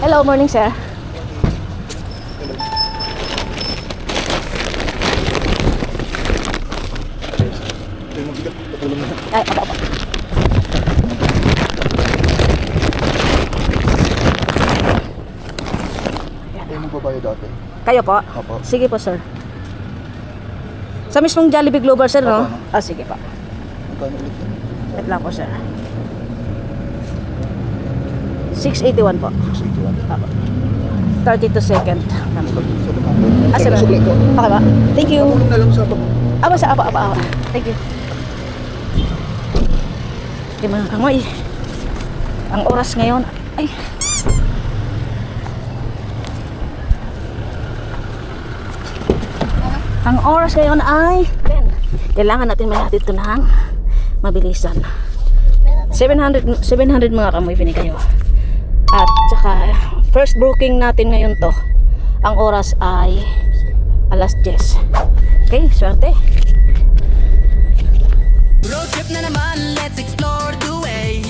Hello, morning sir. Ay, apa. Kayo magbabayad dati? Kayo po? Opo. Sige po sir. Sa mismong Jollibee Global sir, no? Opo. Ah, sige po. Magkano ulit yan? Wait lang po sir. 681 po. 681. 32 second. Ah, sir. Sugli ko. Okay ba? Thank you. Tulong na lang sa bag. Aba sa apa. Thank you. Okay mga kamoy. Ang oras ngayon ay ang oras ngayon ay 10. Kailangan natin mahatid ito ng mabilisan. 700 mga kamoy binigay ko. At saka first booking natin ngayon to. Ang oras ay alas 10. Okay, swerte. Road trip na naman, let's explore the way.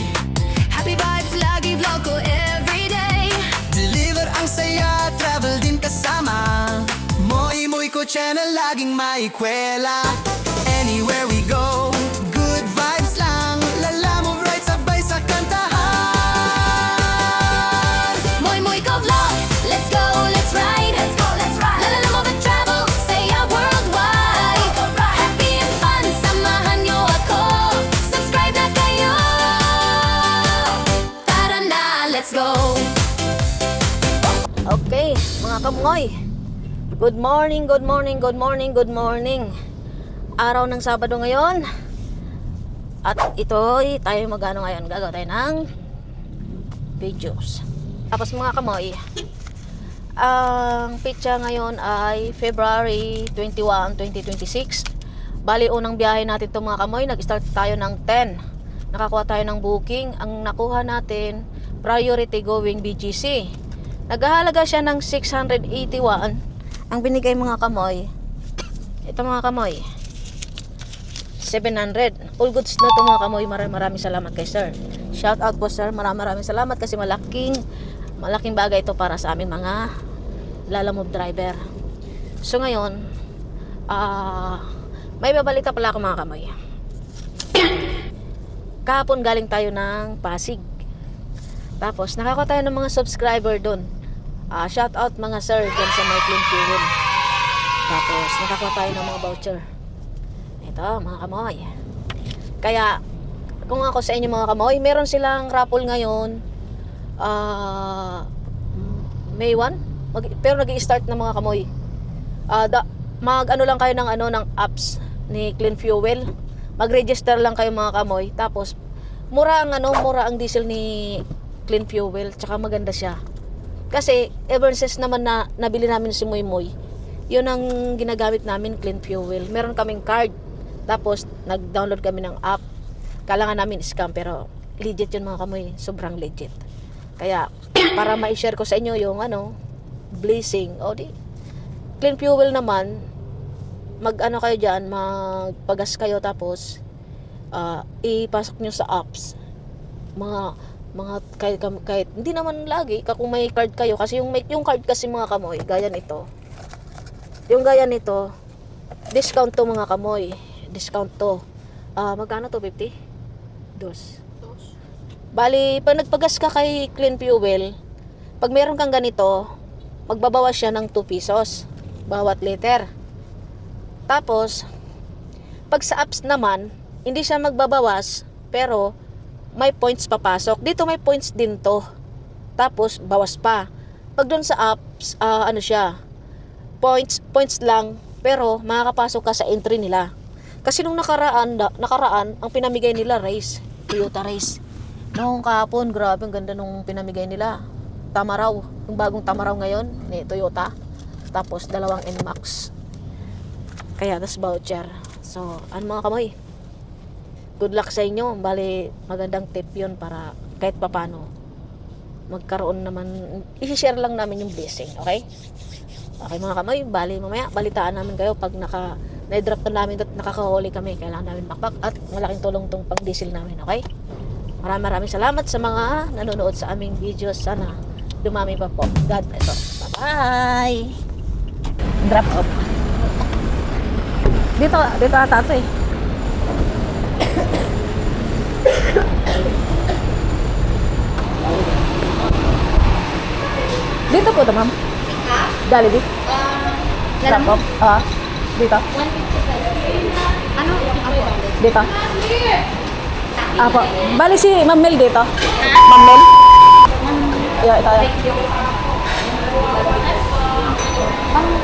Happy vibes, lagi vlog ko everyday. Deliver ang saya, travel din kasama. Moy ko channel, laging maikwela. Anywhere we go, good vibes lang. Lala mo right, sabay sa kantahan. Moy ko vlog, let's go, let's ride. Lala mo ba travel, saya worldwide. Happy and fun, samahan nyo ako. Subscribe na kayo. Tara na, let's go. Okay, mga kamoy. Good morning. Araw ng Sabado ngayon. At ito'y tayo magano ngayon. Gagawa tayo ng videos. Tapos mga kamoy, ang pitsa ngayon ay February 21, 2026. Bali, unang biyahe natin ito mga kamoy. Nag-start tayo ng 10. Nakakuha tayo ng booking. Ang nakuha natin, priority going BGC. Naghahalaga siya ng 681. Ang binigay mga kamoy, ito mga kamoy, 700. All goods na ito mga kamoy. Maraming salamat kay sir. Shout out po sir. Maraming salamat kasi malaking bagay ito para sa amin mga lalamove driver. So ngayon, may babalita pala ako mga kamoy. Kahapon galing tayo ng Pasig. Tapos nakakuha tayo ng mga subscriber doon. Shout out mga sir dyan sa my clean fuel. Tapos nakakuha tayo ng mga voucher. Ito mga kamoy. Kaya kung ako sa inyo mga kamoy, meron silang raffle ngayon May 1 pero nag-i-start na mga kamoy. Mag-ano lang kayo ng apps ni Clean Fuel. Mag-register lang kayo mga kamoy. Tapos mura ang diesel ni Clean Fuel, tsaka maganda siya. Kasi ever since naman na nabili namin si Moy Moy, yun ang ginagamit namin, Clean Fuel. Meron kaming card. Tapos nag-download kami ng app. Kailangan namin scam pero legit yun mga kamoy, sobrang legit. Kaya para ma-share ko sa inyo yung blessing. O di Clean Fuel naman, kayo diyan, magpagas kayo tapos ipasok nyo sa apps. Kahit hindi naman lagi kung may card kayo, kasi yung card kasi mga kamoy, gaya nito. Yung gaya nito, discount to mga kamoy. Discount to. Magkano to? 50? Dos. Bali, pag nagpagas ka kay Clean Fuel, pag meron kang ganito, magbabawas siya ng 2 pesos bawat liter. Tapos, pag sa apps naman, hindi siya magbabawas, pero may points papasok. Dito may points din to. Tapos, bawas pa. Pag doon sa apps, siya, points lang, pero makakapasok ka sa entry nila. Kasi nung nakaraan, ang pinamigay nila race, Toyota race. Noong kahapon, grabe, ang ganda nung pinamigay nila. Tamaraw, yung bagong Tamaraw ngayon, ni Toyota. Tapos, 2 NMAX. Kaya, das voucher. So, mga kamoy, good luck sa inyo. Bali, magandang tip yun para kahit papano magkaroon naman, i-share lang namin yung blessing, okay? Okay mga kamoy, bali mamaya balitaan namin kayo pag na-drop na namin at nakakahuli kami. Kailangan namin backpack at malaking tulong tong pang diesel namin, okay? Maraming salamat sa mga nanonood sa aming videos. Sana dumami pa po. God bless po. Bye-bye! Drop off. Dito ata ito eh. Dito po ito, ma'am. Jollibee. Drop off. Dito. Ano? Ako. Dito. Apo. Bali si Ma'am Mel dito. Ma'am Mel. Yeah, ito.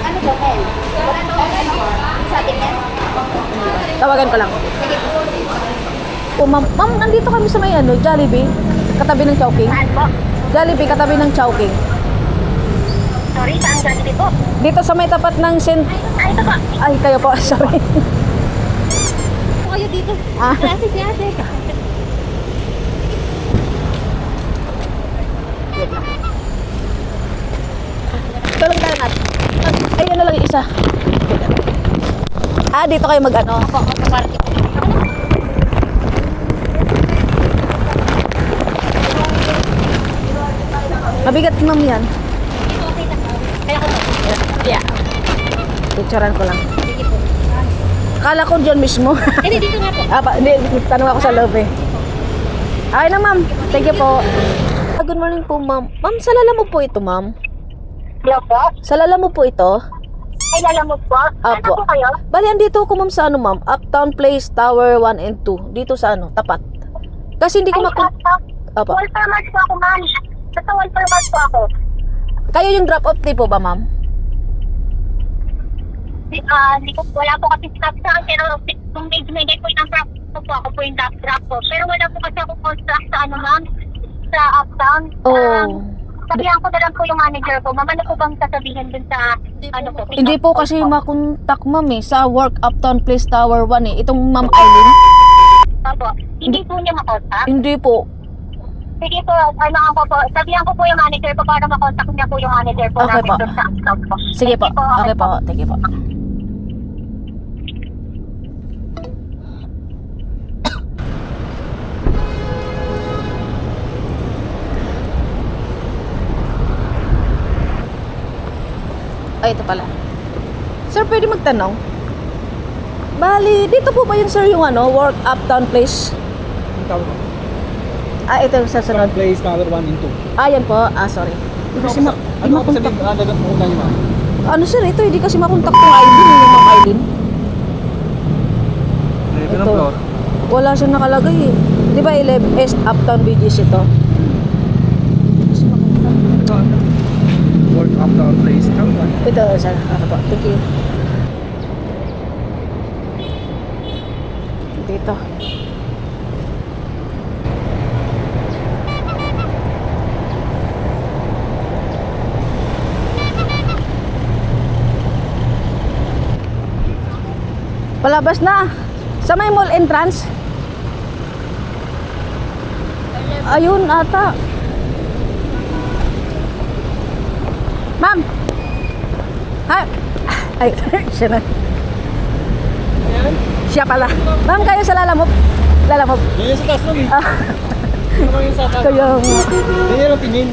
Ano ba, Mel? Sa atin yan? Tawagan ko lang. Sige po. Oh, ma'am, nandito kami sa may Jollibee. Katabi ng Chowking. Saan po? Jollibee, katabi ng Chowking. Sorry, saan Jollibee po? Dito sa may tapat ng Ay, ito po. Ay, kayo po. Sorry. Po kayo dito. Ah. Klase si ate. Ito lang tayo natin. Ay, ano lang yung isa. Dito kayo mag-ano. Ako, party po. Mabigat ma'am yan. Kaya ko po. Yeah. Picturean ko lang. Sige po. Akala ko dyan mismo. Hindi, dito nga po. Hindi, tanong ako sa loob eh. Okay na ma'am. Thank you po. Good morning po ma'am. Ma'am, sa lala mo po ito ma'am? Hello po? Sa lala mo po ito? Ay, lalamog po? Ano Apo. po kayo? Bali, andito ako ma'am sa ma'am? Uptown Place, Tower 1 and 2. Dito sa tapat. Kasi hindi ko Apo. Walter Mart po ako, ma'am. Basta Walter Mart po ako. Kayo yung drop-off day po ba ma'am? Hindi ko, wala po kasi sinabi sa akin, pero kung may binigay po yung drop po ako po yung drop po. Pero wala po kasi ako contract sa ma'am, sa Uptown. Oh. Sabihan ko na lang po yung manager ko. Ma'am, ano po bang sasabihin dun sa, po? Hindi po kasi makontak ma'am eh. Sa work Uptown Place, Tower 1 eh. Itong ma'am Eileen. Opo. Hindi po niya makontak? Hindi po. Sige po, ako po. Sabihan ko po yung manager ko para makontak niya po yung manager po Okay namin po. dun sa Uptown po. Sige po. Okay po. Thank you po. Ay, ito pala. Sir, pwede magtanong? Bali, dito po ba yun sir yung work Uptown Place? Ito yung sasunod. Place Tower 1 and 2. Yan po. Sorry. Kasi Ano ako sabihin? Una niyo ma'am? Ano sir, ito hindi kasi makontak yung Eileen, yung Ma'am Eileen. Ito Ito. Wala siya nakalagay eh. Di ba 11 East Uptown BGC ito? Work Uptown Place Tower 1. Ito, sir. Ano po? Thank you. Dito. Palabas na. Sa may mall entrance. Ayun ata. Ma'am. Hi. Ay, siya na. Siya pala. Ma'am, kayo sa lalamove? Lalamove. Yan yung sa taas ma'am eh. Ano yung sa taas? Kayo ang... Yan yung tingin.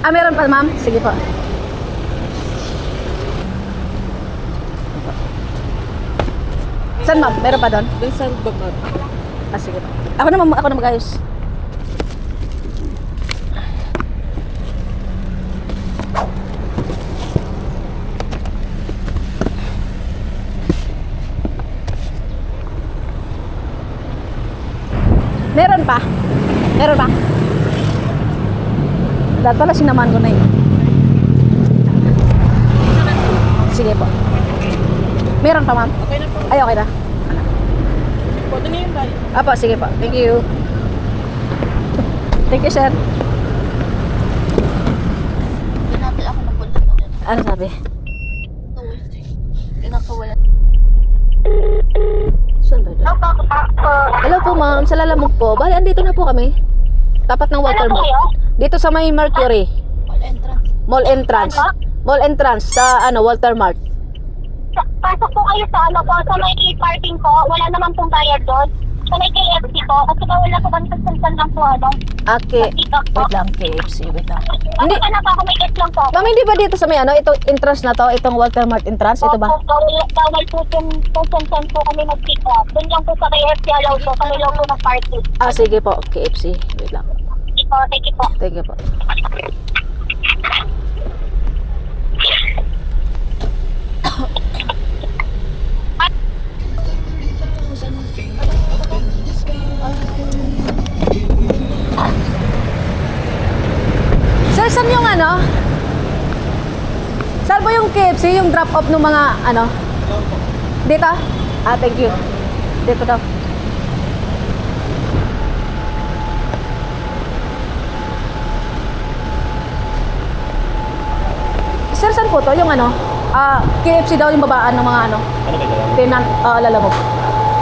meron pa ma'am? Sige po. Saan ma'am? Meron pa doon? Doon sa baba. Sige po. Ako na mag-ayos. Meron pa? Meron pa? Dahil pala sinaman ko na yun. Sige po. Meron pa ma'am? Okay na po. Ay, okay na. Pwede na yun tayo. Apo, sige po. Thank you. Thank you, sir. Hindi natin ako napunta na dyan. Ano sabi? Pinakawalan. Saan ba ito? Hello po ma'am, sa lalamog po. Bali, andito na po kami. Tapat ng water Ano po mall. kayo? Dito sa may Mercury. All entrance. Mall entrance. Ano? Mall entrance sa Walter Mart. Pasok po kayo sa po, sa may parking ko. Wala naman pong bayad doon. Sa may KFC po, kasi bawal na po kami sa lang po, ano? Okay. Dito po. Wait lang, KFC, wait lang. Hindi ka na po ako may get lang po. Ma'am, hindi ba dito sa may ano, ito entrance na to, itong Walter Mart entrance, ito ba? Opo, bawal po kung saan po kami mag-pick up. Doon lang po sa KFC alaw po, kami lang po ng party. Ah, sige po, KFC. Wait lang. Sige po, thank you po. Thank you po. Sir, saan yung ano? Saan ba yung KFC, yung drop off ng mga ano? Dito? Ah, thank you. Dito daw. Sir, saan po to? Yung ano? KFC daw yung babaan ng mga ano? Ano ba ito? Tenant, lalamog.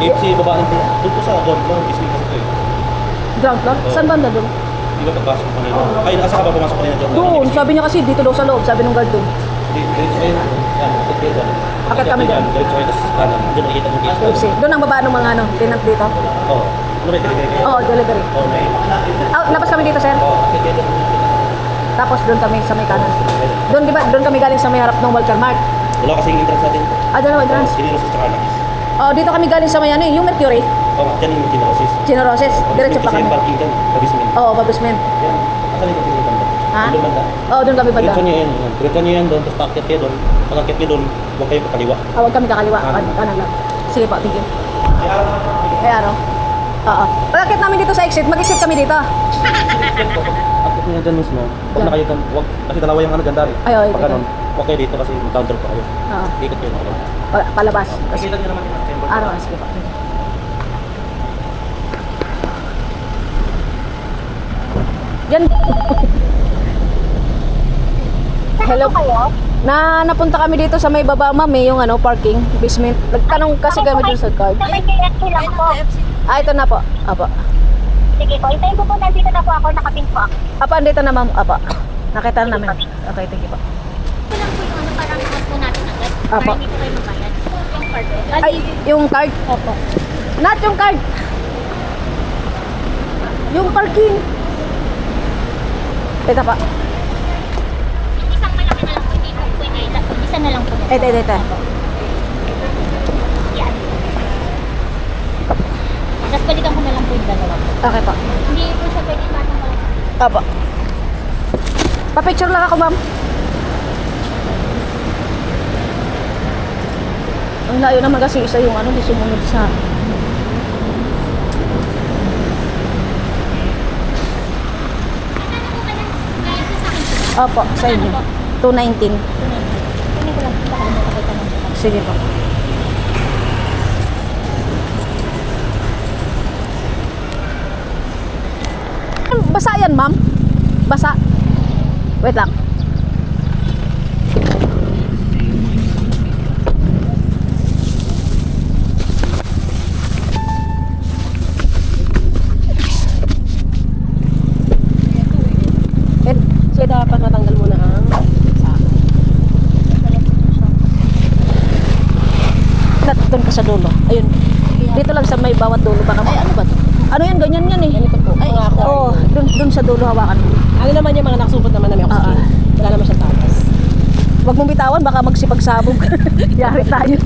KFC, babaan po. Doon po sa ground floor, business kasi kayo. Ground floor? Saan banda doon? Di ba pagpasok ko nila? Ay, nasa ka ba pumasok ko nila dyan? Doon, sabi niya kasi dito daw sa loob, sabi ng guard doon. Diretso kayo. Yan, akit kayo dyan. Akit kami dyan. Diretso kayo, tapos kanan. Doon nakikita mo KFC. KFC. Doon ang babaan ng mga ano, tenant dito. Oo. Ano ba ito? Oo, delivery. Oo, may. Labas kami dito, sir. Oo, akit kayo dyan. Tapos doon kami sa may kanan. Doon, di ba? Doon kami galing sa may harap ng Walter Mart. Wala kasing entrance natin. Dalawa entrance. Sinino sa Stralangs. Oh, dito kami galing sa may ano, yung Mercury. Oo, dyan yung Kinorosis. Chino Roses. Diretso pa Kasi kami. yung parking dyan, kabismin. Oo, babasment. Yan. Asan yung parking banda? Ha? Doon banda. Oo, doon kami banda. Diretso nyo yan. Diretso nyo yan doon, tapos paakyat kayo doon. Pag akyat kayo doon, huwag kayo kakaliwa. Huwag kami kakaliwa. Kanan. Kanan lang. Sige po, thank you. Kaya ano? Oo. Pagkakit namin dito sa exit, mag-exit kami dito. Akyat nyo yan dyan mismo. Huwag na kayo dyan. Huwag, kasi dalawa yung ano dyan dari. Ay, oo, Pag ito. ganun, huwag kayo dito kasi encounter pa kayo. Oo. Ikot kayo na kayo. Palabas. Nakita nyo naman yung chamber. Ano? Sige po. Yan. Hello. Kayo? Napunta kami dito sa may baba, ma'am, yung ano, parking, basement. Nagtanong kasi kami dun sa card. Sa may KFC lang po. Ito na po. Apa. Sige po, hintayin ko po nandito na po ako, nakapin po ako. Apa, andito na, ma'am. Apa. Nakita na namin. Okay, thank you po. Ito lang po yung ano, parang nakas po natin agad. Apo. Para hindi po kayo magbayad. Yung card. Ay, yung card. Opo. Not yung card. Yung parking. Teka pa. Yung isang malaki na lang po, hindi po po inaila. Isa na lang po. Ito. Yan. Tapos balikan ko na lang po yung dalawa po. Okay po. Hindi po siya pwede batang malaki. Apa. Pa-picture lang ako, ma'am. Ang layo naman kasi isa yung ano, di sumunod sa... Kaya sa akin po. Opo, sa inyo. 219. Kunin ko lang po baka makakita ng dalawa. Sige po. Basa yan, ma'am. Basa. Wait lang. So, dapat matanggal mo na ang Doon ka sa dulo. Ayun. Dito lang sa may bawat dulo. Baka ay, ano ba to? Ano yan? Ganyan yan eh. ganito po. Ay, ako. Oo. Doon sa dulo hawakan mo. Ano naman yung mga nakasupot naman na may oxygen. Wala naman siyang tatas. Huwag mong bitawan. Baka magsipagsabog. Yari tayo.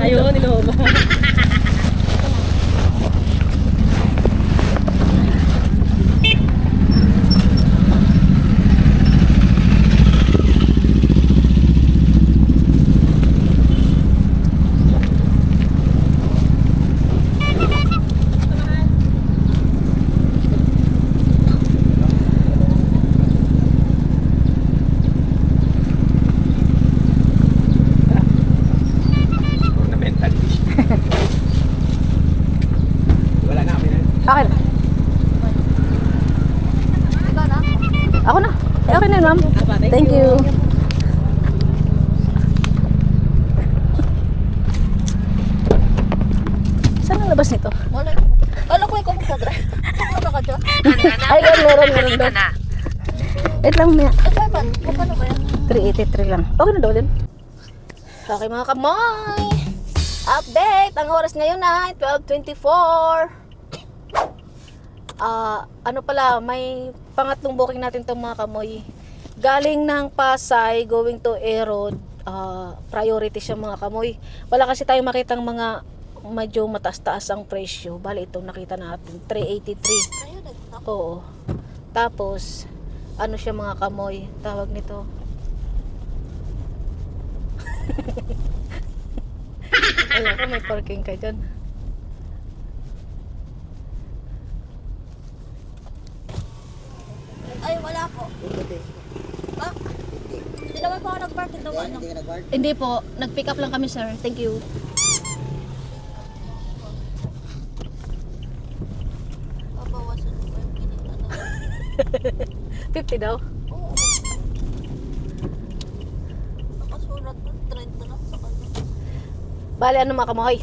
Ayun, niloba. Akin. Ako na. Okay na yun, ma'am. Thank you. Saan ang labas nito? Alam ko ikaw magka-drive. Ano ka dyan? Ay, meron doon. Wait lang, Mia. Magkano ba yan? 383 lang. Okay na daw din. Okay, mga kamay. Update! Ang oras ngayon ay 12:24. Ano pala, may pangatlong booking natin itong mga kamoy. Galing ng Pasay, going to Erod. Priority siya mga kamoy. Wala kasi tayong makitang mga medyo mataas-taas ang presyo. Bali, ito nakita natin, 383. Oo. Tapos, ano siya mga kamoy, tawag nito. Alam ko may parking ka dyan. Ay, wala po. Ba? Hindi naman po ako nag-park ito. Ano? Hindi po, nag-pick up lang kami sir. Thank you. Babawasan ko yung kinita na. 50 daw. Oo. Nakasulat doon, 30 na sa kanya. Bali, ano mga kamoy?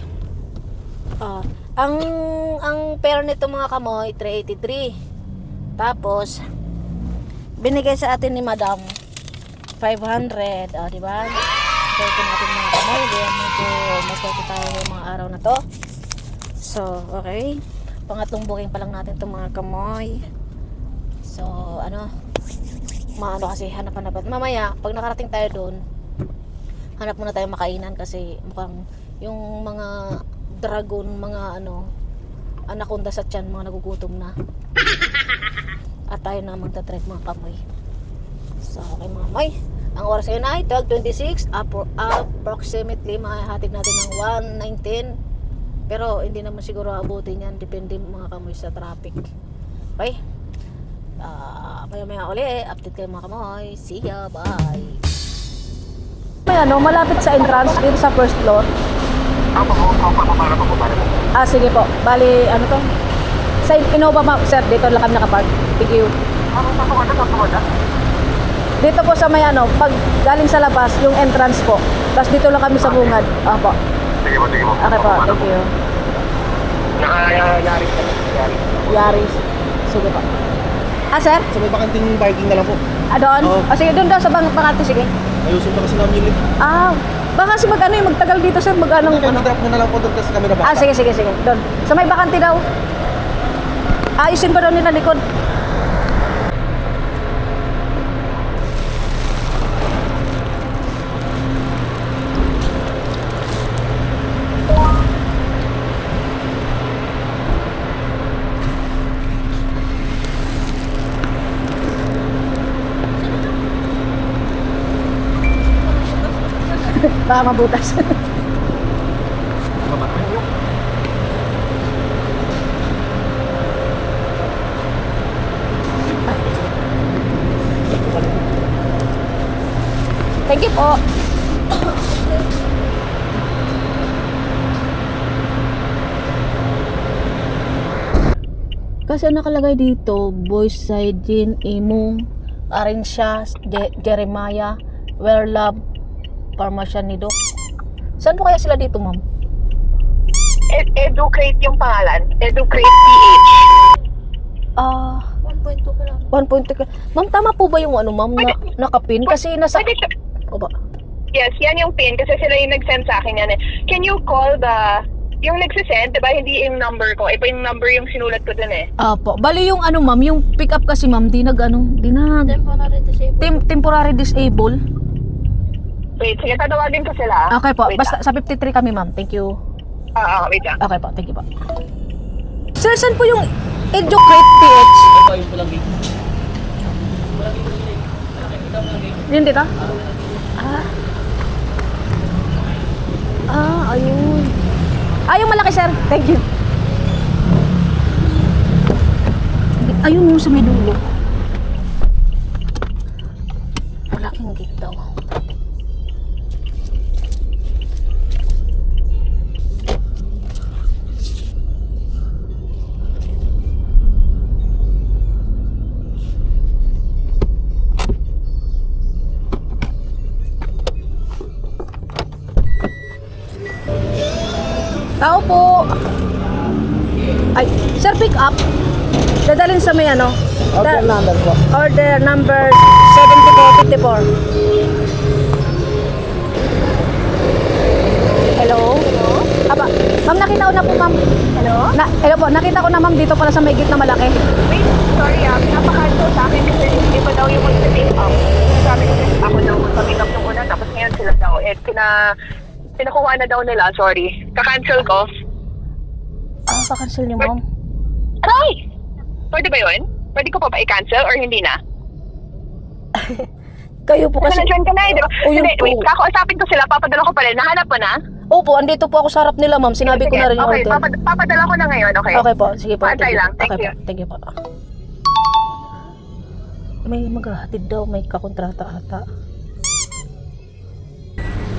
Ang pair nito mga kamoy, 383. Tapos, binigay sa atin ni Madam 500. Di ba? Swerte natin mga kamoy. Diyan medyo maswerte tayo yung mga araw na to. So, okay. Pangatlong booking pa lang natin itong mga kamoy. So, maano kasi hanap-hanap. Mamaya, pag nakarating tayo doon, hanap muna tayo makainan kasi mukhang yung mga dragon, mga anaconda sa tiyan, mga nagugutom na. At tayo na magta-trek mga kamoy. So, okay mga kamoy. Ang oras ngayon ay 12:26. Approximately, mahahatid natin ng 1:19. Pero, hindi naman siguro abutin yan. Depende mga kamoy sa traffic. Okay? Maya-maya uli. Update kayo mga kamoy. See ya. Bye. May malapit sa entrance dito sa first floor. Sige po. Bali, to? Sa Innova Map, sir. Dito lang kami nakapark. Thank you. Dito po sa may pag galing sa labas, yung entrance po. Tapos dito lang kami sa bungad. Opo. Sige po. Okay po. Thank you. Nakayaris ka na. Yaris. Sige po. Sir? Sa may bakanting parking na lang po. Doon? Oo. Sige, doon daw sa pangati. Sige. Ayusin pa kasi namin yung lift. Baka kasi magtagal dito sir. Drop mo na lang po doon kasi kami na baka. Sige. Doon. Sa may bakanti daw. Ayusin pa daw nila likod. Baka mabutas. Thank you po. Kasi ang nakalagay dito, Boys Side Gin, Imong, Arinsya, Jeremiah, Where Love, Parmasyan ni Doc. Saan po kaya sila dito, ma'am? Educate yung pangalan. Educate PH. 1.2 ka lang. 1.2. Ma'am, tama po ba yung ma'am, nakapin? Kasi nasa... O ba? Yes, yan yung pin kasi sila yung nag-send sa akin yan eh. Can you call yung nagsisend, diba? Hindi yung number ko. Iba yung number yung sinulat ko dun eh. Apo. Bali yung ma'am, yung pick up kasi ma'am, di nag Temporary disabled. temporary disable. Wait, sige, tatawagin ko sila. Okay po. Wait Basta sa 53 kami, ma'am. Thank you. Wait lang. Okay po. Thank you po. Sir, saan po yung Educate PH? Ayun po lang gate. Yun dito? Ayun. Yung malaki, sir. Thank you. Ayun mo sa may dulo. Malaking gate daw. Tao po. Ay, sir, pick up. Dadalhin sa may Order number po. Order number 7454. Hello? Ma'am, nakita ko na po, ma'am. Hello? Hello po, nakita ko na, ma'am, dito pala sa may gate na malaki. Wait, sorry pinapakancel sa akin kasi hindi pa daw yung mag-pick up. Sabi kasi ako daw mag-pick up nung una, tapos ngayon sila daw. Pinakuha na daw nila, sorry. Kakancel ko. Pa-cancel niyo, ma'am. Aray! Pwede ba yun? Pwede ko pa ba i-cancel or hindi na? Kayo po Kasi kasi... nandiyan ka na eh, di ba? Oh, yun Hindi, po. wait, kakausapin ko sila, papadala ko pa rin. Nahanap mo na? Opo, andito po ako sa harap nila, ma'am. Sinabi ko Sige, na rin yung okay, order. papadala ko na ngayon, okay? Okay po, sige po. Paantay lang, thank Okay you. po, thank you po. May maghahatid daw, may kakontrata ata.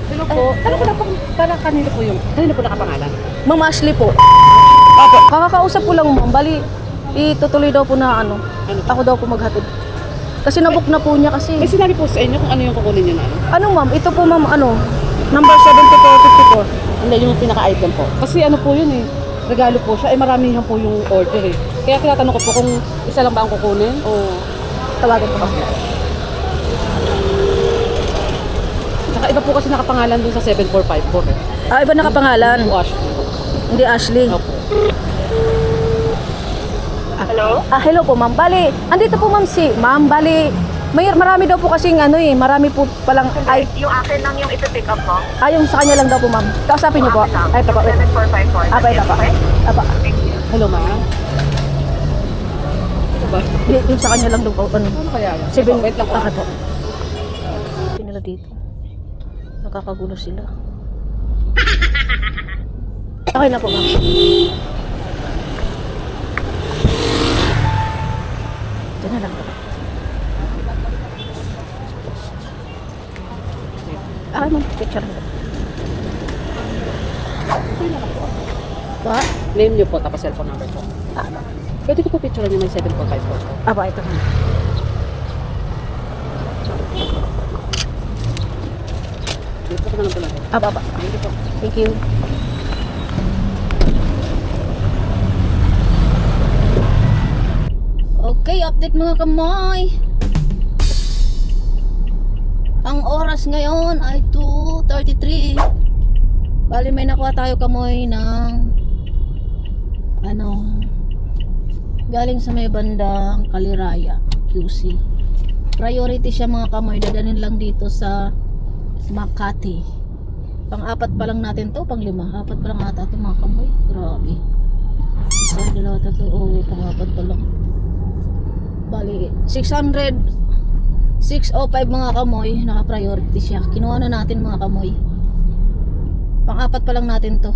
Hello po. Ano ko na po, parang kanino po nakapangalan? Ma'am Ashley po. Opo, kakakausap ko lang, ma'am. Bali, itutuloy daw po na ano. Ako daw po maghatid. Kasi nabook na po niya kasi. May sinabi po sa inyo kung ano yung kukunin niyo na ano? Ano, ma'am? Ito po, ma'am, ano? Number 7454. Hindi, yung pinaka-item po. Kasi ano po yun eh, regalo po siya, maramihan po yung order eh. Kaya tinatanong ko po kung isa lang ba ang kukunin o... Tawagan po, ma'am. Saka iba po kasi nakapangalan dun sa 7454 eh. Ah, iba nakapangalan. Yung Ash. Hindi Ashley. Opo. Hello? Hello po, ma'am. Bali, andito po, ma'am, si Ma'am. Bali, marami daw po kasing ano eh, marami po palang ay Yung akin lang yung ipipick up mo? yung sa kanya lang daw po, ma'am. Kausapin niyo po. Ay, ito po. Wait. 7454. Apa, ito po. Okay? Apa. Thank you. Hello ma'am. Ito ba? Yung sa kanya lang daw po. Ano? Ano kaya yan? Sibing. Wait lang po. Bakit po? Nila dito. Nakakagulo sila. Okay na po, ma'am. Ito na lang po. Ma'am, picture mo. Ba? Name niyo po, tapos cellphone number po. Pwede ko po picture niyo may 7454 po. Aba, ito na. Dito ko na lang po lang. Aba. Thank you po. Thank you. Okay, update mga kamoy. Ang oras ngayon ay 2:33. Bali may nakuha tayo kamoy ng galing sa may bandang Kaliraya, QC. Priority siya mga kamoy, dadalhin lang dito sa Makati. Pang-apat pa lang natin to, pang-lima. Apat pa lang ata ito mga kamoy. Grabe. Isa, dalawa, tatlo. Oo, pang-apat pa lang. Bali, 605 mga kamoy. Naka-priority siya. Kinuha na natin mga kamoy. Pang-apat pa lang natin to.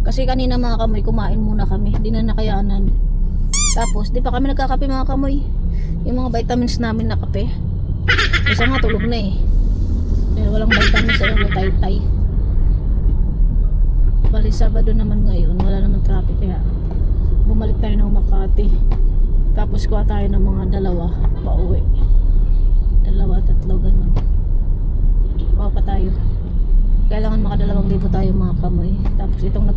Kasi kanina mga kamoy, kumain muna kami. Hindi na nakayanan. Tapos, di pa kami nagkakape mga kamoy. Yung mga vitamins namin na kape. Isa nga tulog na eh. Dahil walang vitamins, walang tay-tay. Bali, Sabado naman ngayon. Wala naman traffic kaya bumalik tayo ng Makati. Tapos kuha tayo ng mga dalawa pauwi. 2, 3 ganun. Kuha pa tayo. Kailangan maka 2,000 tayo mga kamoy. Tapos itong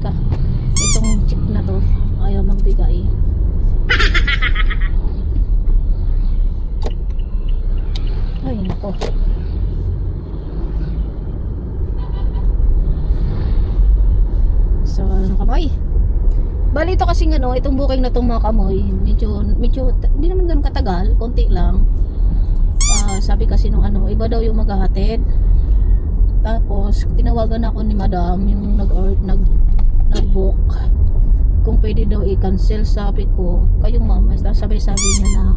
chip na to ayaw magbigay. Ay nako. So kamoy, bali ito kasi itong booking na itong mga kamoy medyo hindi naman ganun katagal, konti lang. Sabi kasi nung iba daw yung maghahatid. Tapos tinawagan ako ni madam yung nag-book kung pwede daw i-cancel. Sabi ko, kayo ma'am, sabi niya na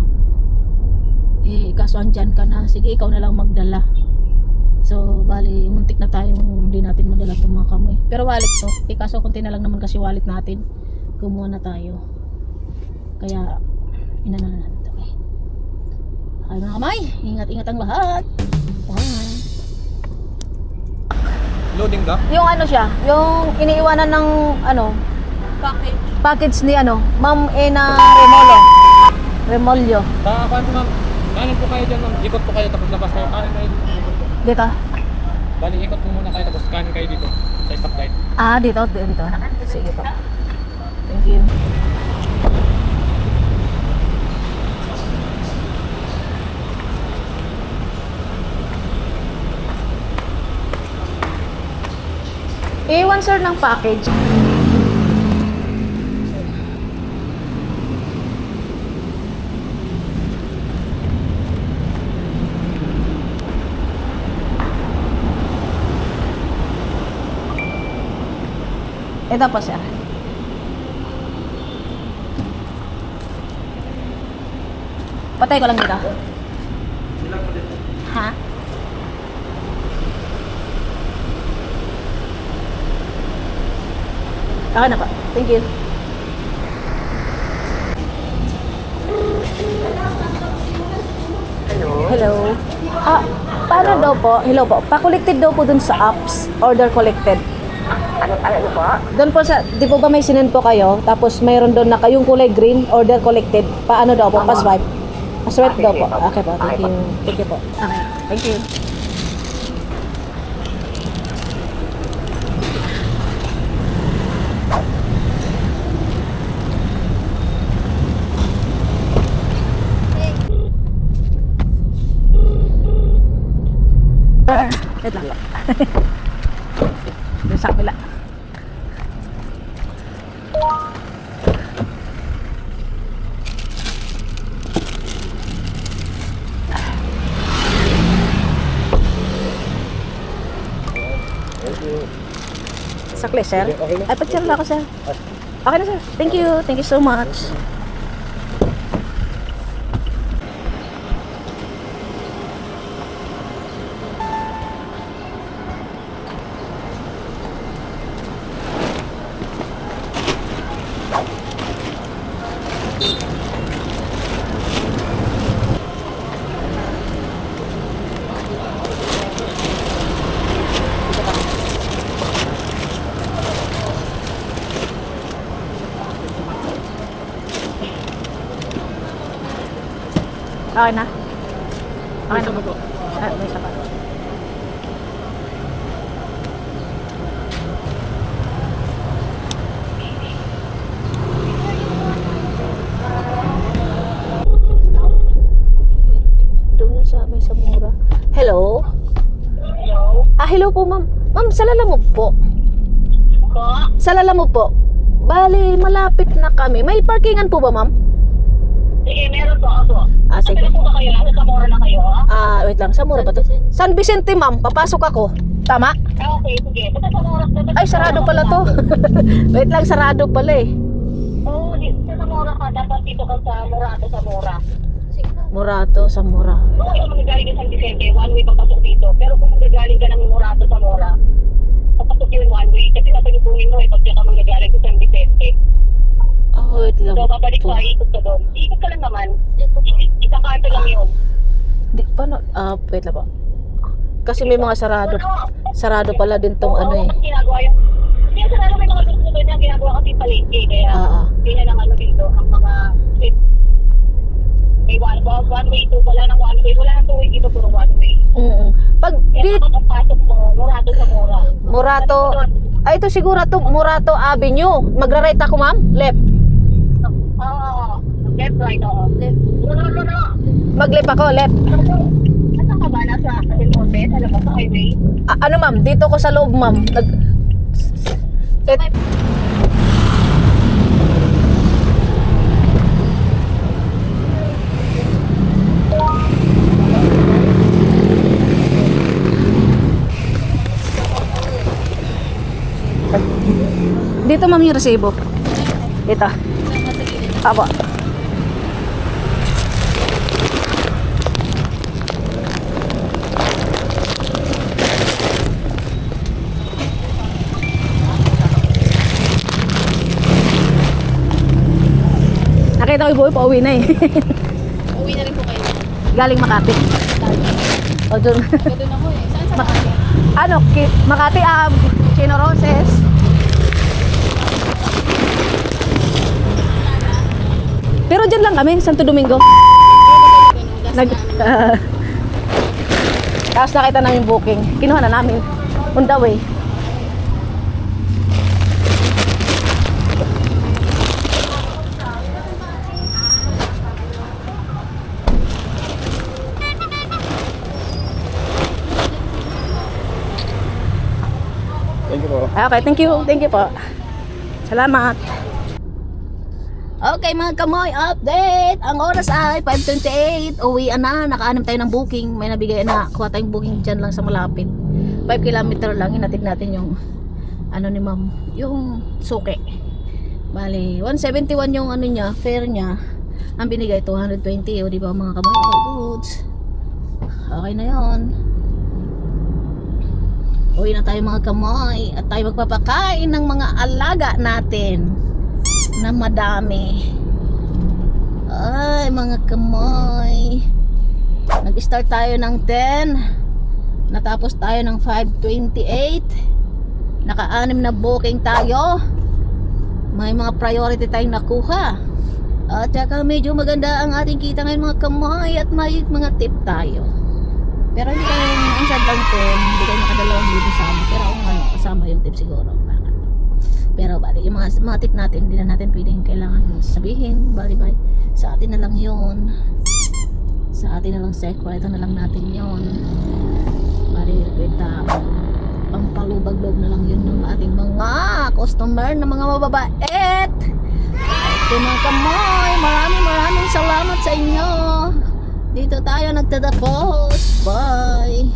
kaso andyan ka na, sige ikaw na lang magdala. So bali muntik na tayong hindi natin madala itong mga kamoy, pero wallet to kaso konti na lang naman kasi wallet natin. Kumuha na tayo kaya inana na natin ito okay mga kamay, ingat ang lahat. Bye. Loading ka? Yung siya, yung iniiwanan ng package ni Ma'am Ena Remolyo. Paano ma'am? Kanin po kayo dyan ma'am. Ikot po kayo tapos labas kayo. Kanin kayo Dito? Bali, ikot po muna kayo tapos kanin kayo dito. Sa stoplight. Dito. Sige po. Thank you. A1 sir ng package. Ito po sir. Patay ko lang dito. Ha? Okay na po. Thank you. Hello. Paano daw po? Hello po. Pa-collected daw po dun sa apps. Order collected. Ano po? Doon po sa, di po ba may sinend po kayo? Tapos mayroon doon na kayong kulay green, order collected. Paano daw po? Pa-swipe. Pa-swipe daw po. Okay po. Thank you. Thank you po. Okay. Thank you. Wait lang po. Doon sa kabila. Sakli, sir. Ay, picture lang ako, sir. Okay na, sir. Thank you. Thank you so much. Okay na? Okay na po. May isa pa. Doon sa may Samura. Hello? Hello? Hello po, ma'am. Ma'am, sa Lalamog po. Po? Sa Lalamog po. Bali, malapit na kami. May parkingan po ba, ma'am? Sige, meron po ako. Sige. Ano po ba kayo? Nasa Zamora na kayo? Wait lang. Samura ba to? San Vicente, ma'am. Papasok ako. Tama? Okay, sige. Basta Zamora. Ay, sarado pala to. Wait lang, sarado pala eh. Oo, sa Zamora ka. Dapat dito ka sa Morato, Zamora. Morato, Samura. Oo, kung magagaling ka sa San Vicente, one way papasok dito. Pero kung magagaling ka ng Morato, Zamora, papasok yun one way. Kasi napalubuhin mo pag ka magagaling sa San Vicente. Wait lang. So, babalik ka, ikot ka doon. Ikot ka lang naman. Ikakanto lang yun. Paano? Wait lang po. Kasi may mga sarado. Sarado pala din tong ano eh. Ginagawa yun. Hindi yung sarado may mga gusto doon na ginagawa kasi palengke. Kaya, ganyan ang ano dito, ang mga street. May one way to, wala nang one way. Wala nang two way dito, puro one way. Pag Kaya nakapasok mo, Morato sa Mora. Morato. Ito siguro to Morato Avenue. Magra-right ako, ma'am? Left. Oo. Left, right, oo. Left. No. Mag-left ako, left. Nasaan ka ba? Nasa Del Monte? Sa labas sa highway? Ano, ma'am? Dito ko sa loob, ma'am. Dito, ma'am, yung resibo. Dito. Apo. Nakita ko yung buhay, pauwi na eh. Uwi na rin po kayo. Galing Makati. O dun. Doon ako eh. Saan sa Makati? Ano, Makati, Chino Roses. Pero dyan lang kami, Santo Domingo. Tapos nakita namin booking. Kinuha na namin. On the way. Thank you po. Okay, thank you po. Salamat. Okay mga kamoy, update! Ang oras ay 5:28. Uwian na, nakaanam tayo ng booking. May nabigay na, kuha tayong booking dyan lang sa malapit. 5 kilometer lang, hinatid natin yung ano ni ma'am, yung suke. Bali, 171 yung ano niya, fare niya. Ang binigay 220, o di ba mga kamoy? All goods. Okay na yon. Uwi na tayo mga kamoy at tayo magpapakain ng mga alaga natin na madami. Ay mga kamoy, nag-start tayo ng 10, natapos tayo ng 5:28. Naka-anim na booking tayo. May mga priority tayong nakuha. At saka medyo maganda ang ating kita ngayon mga kamoy, at may mga tip tayo. Pero hindi tayo, ang sad lang po, hindi tayo nakadalawang libo sama. Pero kung ano, kasama yung tip siguro. Pero bali, yung mga tip natin, hindi na natin pwedeng kailangan sabihin. Bali, sa atin na lang yun. Sa atin na lang secret, ito na lang natin yun. Bali, pampalubag-loob na lang yun ng ating mga customer na mga mababait. Okay mga kamoy, maraming salamat sa inyo. Dito tayo nagtatapos. Bye!